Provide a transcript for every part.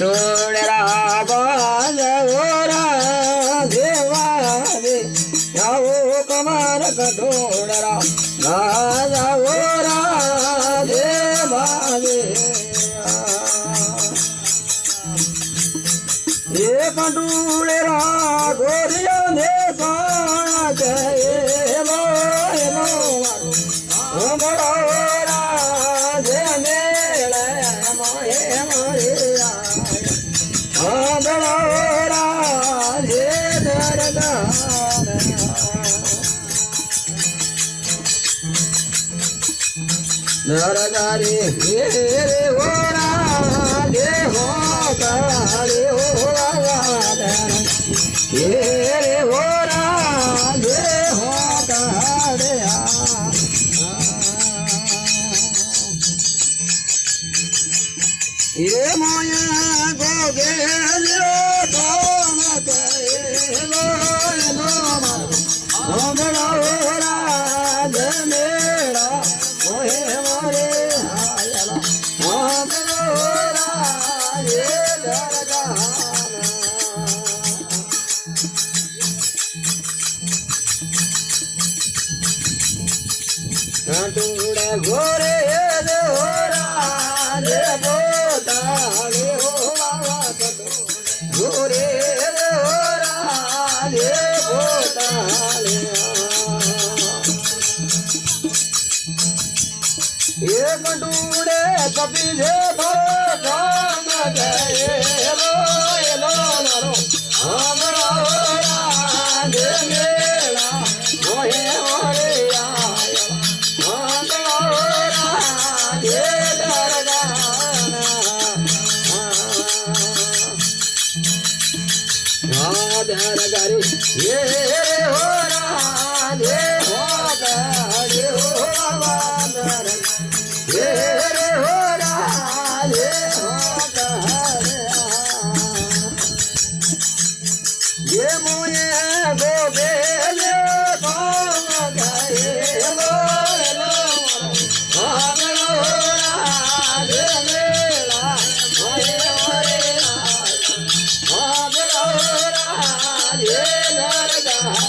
टोळरा बाजोरा देवा दे यावो कमार कटोळरा बाजोरा देवा दे ये पटूळरा गोरिया दे सोना के लो ओ बड़ोरा दे मेला मोहे मोरे नरगारी रे होरा दे हो काले हो रे होरा दे हो काले ये मोया गोगे लो तो मत लो लो हम होरा दे मेरा ओहे मोरे आयला हम होरा ये दरगाह टूड़े गोरे दे होरा दे बोताले हो बाबा गोरे दे होरा दे बोताले ये टूड़े कपी दे भरो गए लो नारो हम होरा दे मेला मोहे मोरे दरगारी ये हो राधे हो गड़े हो बादर ये हो राधे हो गड़े ये मुझे गोबे ले कौन गए लो लो हम हो राधे मेला मोहे मोरे ये दरगाह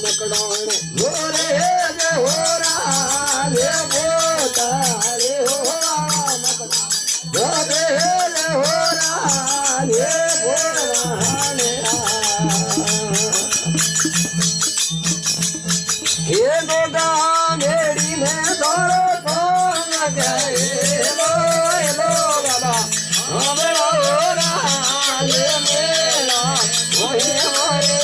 मकड़ों गोरे दे होरा दे बोताले हो गोरे दे होरा दे बोताले ये गोगा मेरी में धरो कौन गए लो बाबा हम होरा दे मेला मोहे मोरे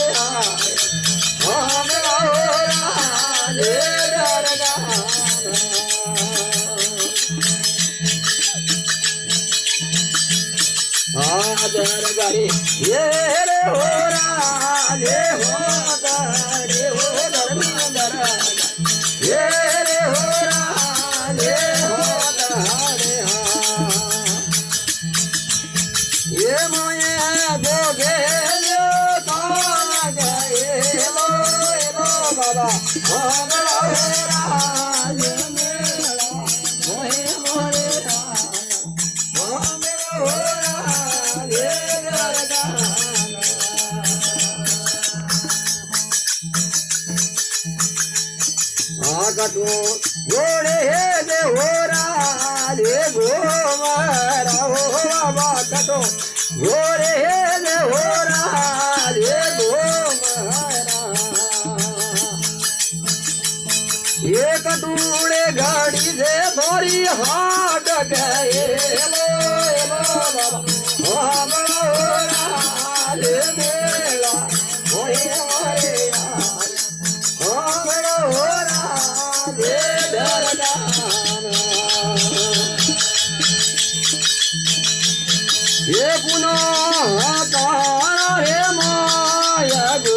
हम होरा दे दरगाह दरगारी ये रे होरा दे हो गड़े हो दरगाह ये रे होरा दे हो गड़े ये मोये गोगे लो कौन गए लो बाबा हम होरा दे मेला मोहे मोरे हम होरा दे दरगाह कटो गोड़े दे होरा दे गोमारा हो बाबा कटो गोरे दे होरा दे गोमारा ये कटूड़े गाड़ी से थोड़ी हाट गए लो बाबा ये पुन्हा तारा रे माया गो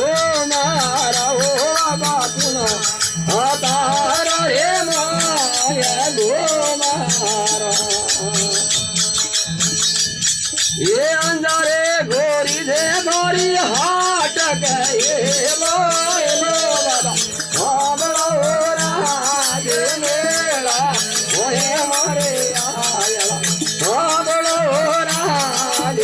मारा हो बाबा पुन्हा तारा रे माया गो मारा ये अंधारे गोरी दे गोरी हाट गए लो बाबा बाबा हो राज मेला ओहे मारे आया बाबा हो राज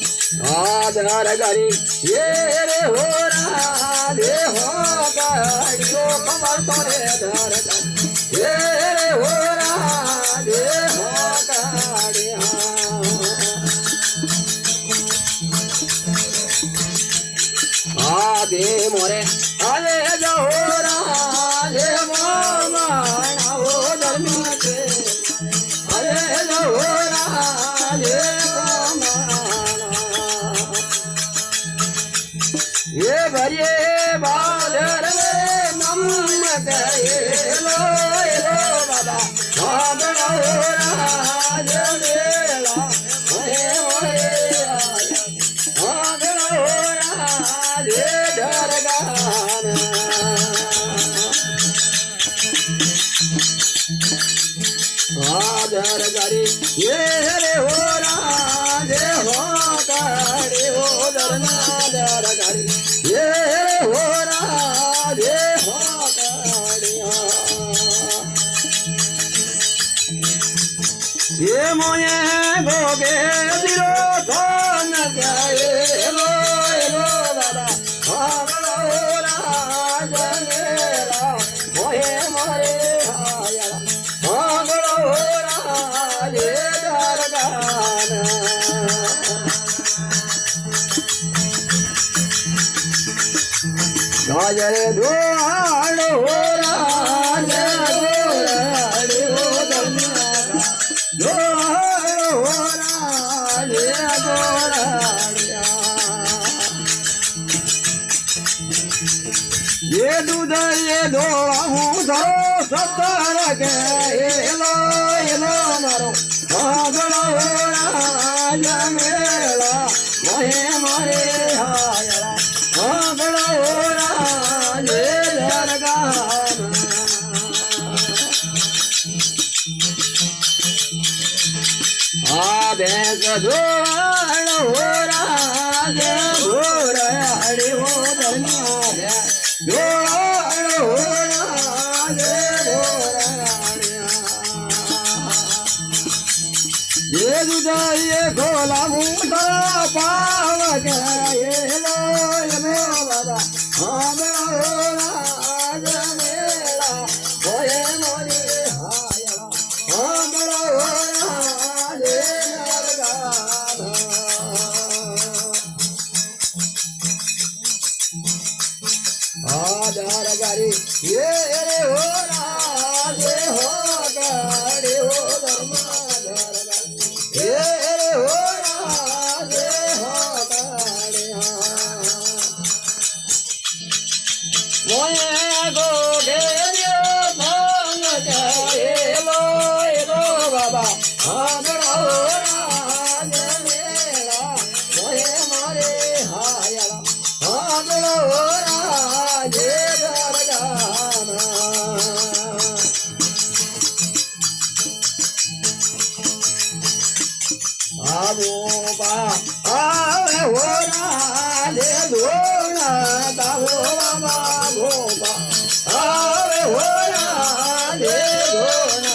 आधार गाड़ी ये रे हो राधे हो गाड़ी हो कमर तोरे धार गाड़ी ये रे हो राधे हो गाड़ी आधे मोरे आधे जो हो राधे मामा हो धर्मी के आधे जो हो राधे ये भरिए बादर में नम गए लो बाबा बाबा हो राज मेला ओहे ओहे बाबा हो राज दरगान आदर गाड़ी ये रे हो राज हो गाड़ी हो दरना दर गाड़ी ये हो राधे हो गाड़िया ये मोये गोगे दिलो धन गए लो बाबा बाबा हो राज मेला मोहे मारे आया बाबा हो राज दरगान गाजर दुआर हो राज दुआर हो दरमिया दुआर हो राज दुआरिया ये दूध ये दो सतर के लो मारो भागलो हो राज मेला मोहे मारे हायला भागलो हो भैंस धोड़ हो राज घोड़ हरे हो धनिया धोड़ हो राज ये दूधा ये खोला मुँह पाव गए लो बाबा हम हो राज मेला होए मोरे हाया हम हो राज आधार गाड़ी ये रे हो राधे हो गाड़ी हो धर्माधार गाड़ी ये रे हो राधे हो गाड़ी मोये गोगे धन गए लो बाबा हम हो राज मेला मोये मारे हाया हम हो आवे हो राधे धोना दाहो बाबा भोपा आवे हो राधे धोना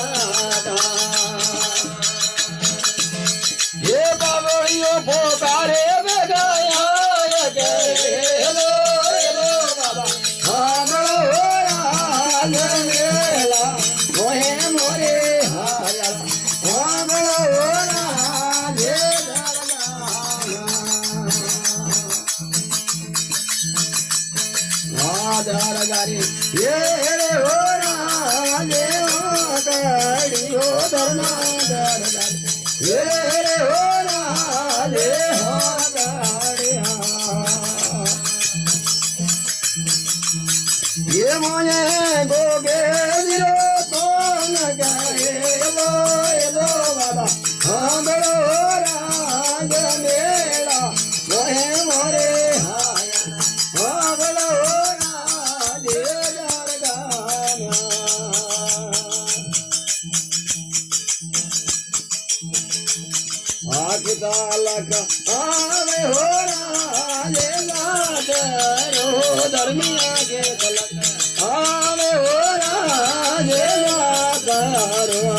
ये बाबड़ियों पोकारे बगाया लो बाबा हम हो राज मेला मोहे मोरे हाया हम हो राधे आधार गाड़ी ये रे हो राजे हो गाड़ी हो धरना दर गाड़ी ये रे हो राजे हो गाड़ी ये मोये गोगे दिलो तो न गए लो बाबा हमरो राज मेला मोहे मोरे हाया हमरो राज दरगाना आखिता लख आवे हो राजे लादरो धर्मिया के तलक आवे हो राजे लादरो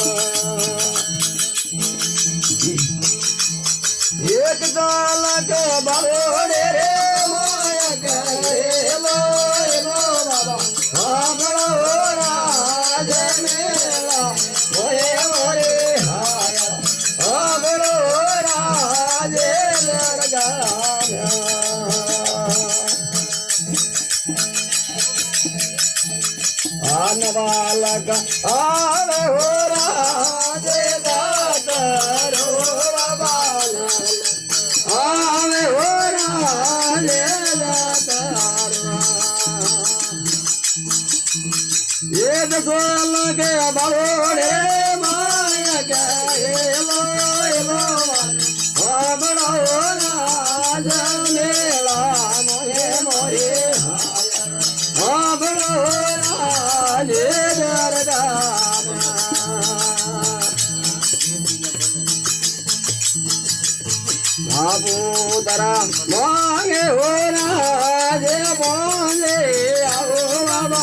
एक ताल के बालोड़े रे माया करे लो बाबा हमरो राज मेला मोहे मोरे हाया हमरो राज दरगाना आन बालक आवे हो राज दादरो बाबा आवे हो राज दादरो ये दसोल के बालोड़े माया के लो हमरो राज मेला मोहे मोरे हमरो राज दरगाना बाबू तरा मांगे हो राज बोले आओ बाबा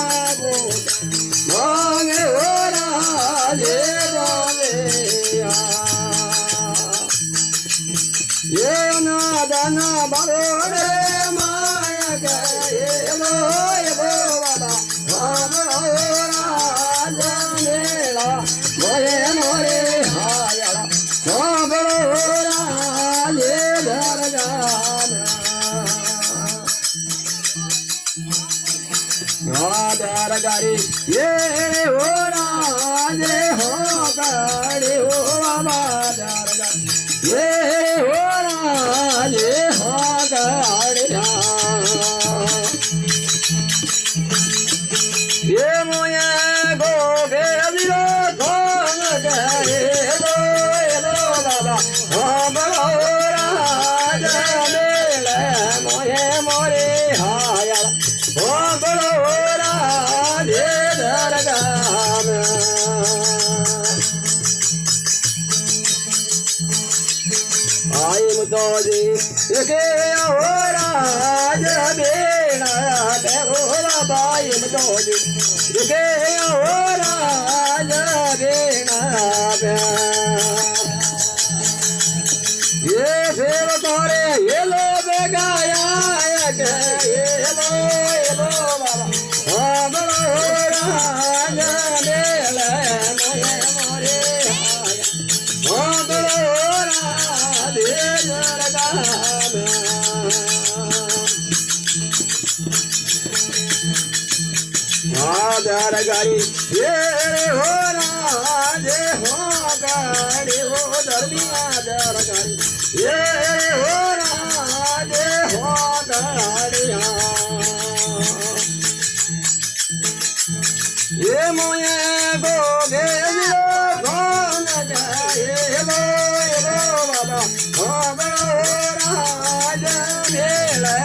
मांगे हो राज बोले ये नादन बरोड़े माया गए लो बाबा हमरो राज मेला मोरे मोरे हाया हमरो राज दरगाना दरगारी ये हो राज हो गाड़ी हो बाबा दरगारी ये हो राज हो गाड़िया ये मोये गोगे अबिरो कौन गए लो बाबा हमरो राज मेला मोहे मोरे हाया हमरो राज दरगाना आई मुतोजी के हो राज बेड़ा हो बाई मुतोजी के हो राज बेड़ा ये सेव तोरे ये लो बेगाया के ये लो बाबा हमरो राज मेला मोहे मोरे हमरो राज दरगाना दरगारी ये हो राज हो गाड़ी हो धर्मिया दरगारी ये हो राज हो गाड़िया ये मोये गोगे कौन गए लो बाबा हमरो राज मेला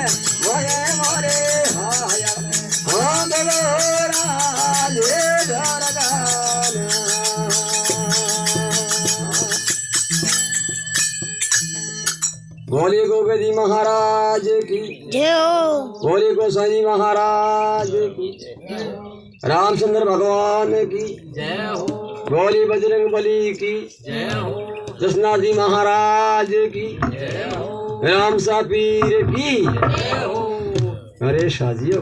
मोहे मोरे हाया हमरो राज दरगाना बोले गोविंद महाराज की जय हो बोले गोसाई महाराज की रामचंद्र भगवान की जय हो बोले बजरंग बली की जय हो जसनाथ जी महाराज की जय हो राम सा पीर की जय हो अरे शाजी